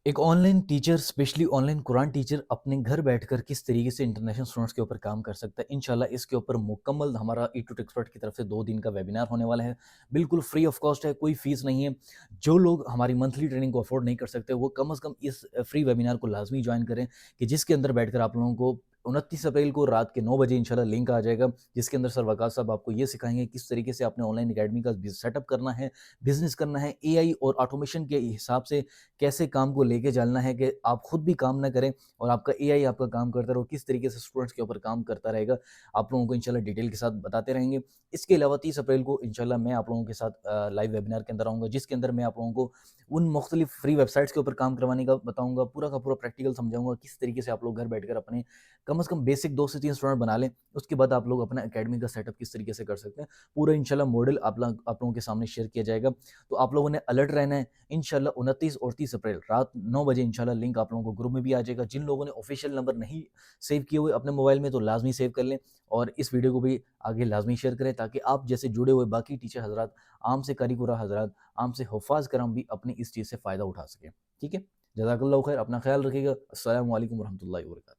ایک online teacher especially online قرآن teacher اپنے گھر بیٹھ کر کس طریقے سے انٹرنیشنل اسٹوڈنٹس کے اوپر کام کر سکتا ہے، انشاءاللہ اس کے اوپر مکمل ہمارا ایٹو ایکسپرٹ کی طرف سے 2 دن کا ویبینار ہونے والا ہے۔ بالکل فری آف کاسٹ ہے، کوئی فیس نہیں ہے۔ جو لوگ ہماری منتھلی ٹریننگ کو افورڈ نہیں کر سکتے وہ کم از کم اس فری ویبینار کو لازمی جوائن کریں، کہ جس کے اندر بیٹھ کر آپ لوگوں کو 29 اپریل کو رات کے 9 بجے انشاءاللہ لنک آ جائے گا، جس کے اندر سر وقاص صاحب آپ کو یہ سکھائیں گے کس طریقے سے آپ نے آن لائن اکیڈمی کا سیٹ اپ کرنا ہے، بزنس کرنا ہے، اے آئی اور آٹومیشن کے حساب سے کیسے کام کو لے کے چلنا ہے کہ آپ خود بھی کام نہ کریں اور آپ کا اے آئی آپ کا کام کرتا رہے، کس طریقے سے اسٹوڈنٹس کے اوپر کام کرتا رہے گا، آپ لوگوں کو انشاءاللہ ڈیٹیل کے ساتھ بتاتے رہیں گے۔ اس کے علاوہ 30 اپریل کو انشاءاللہ میں آپ لوگوں کے ساتھ لائیو ویبینار کے اندر آؤں گا، جس کے اندر میں آپ لوگوں کو ان مختلف فری ویب سائٹس کے اوپر کام کروانے کا بتاؤں گا، پورا کا پورا پریکٹیکل سمجھاؤں گا کس طریقے سے آپ لوگ گھر بیٹھ کر اپنے کم از کم بیسک 2 سے 3 اسٹوڈنٹ بنا لیں، اس کے بعد آپ لوگ اپنا اکیڈمی کا سیٹ اپ کس طریقے سے کر سکتے ہیں، پورا انشاءاللہ ماڈل آپ لوگوں کے سامنے شیئر کیا جائے گا۔ تو آپ لوگوں نے الرٹ رہنا ہے۔ انشاءاللہ 29 اور 30 اپریل رات 9 بجے انشاءاللہ لنک آپ لوگوں کو گروپ میں بھی آ جائے گا۔ جن لوگوں نے آفیشیل نمبر نہیں سیو کیے ہوئے اپنے موبائل میں تو لازمی سیو کر لیں، اور اس ویڈیو کو بھی آگے لازمی شیئر کریں تاکہ آپ جیسے جڑے ہوئے باقی ٹیچر حضرات، عام سے قاری قرآن حضرات، عام سے حفاظ کرام بھی اپنی اس چیز سے فائدہ اٹھا سکیں۔ ٹھیک ہے، جزاک اللہ خیر، اپنا خیال رکھیے گا۔ السلام علیکم ورحمۃ اللہ وبرکاتہ۔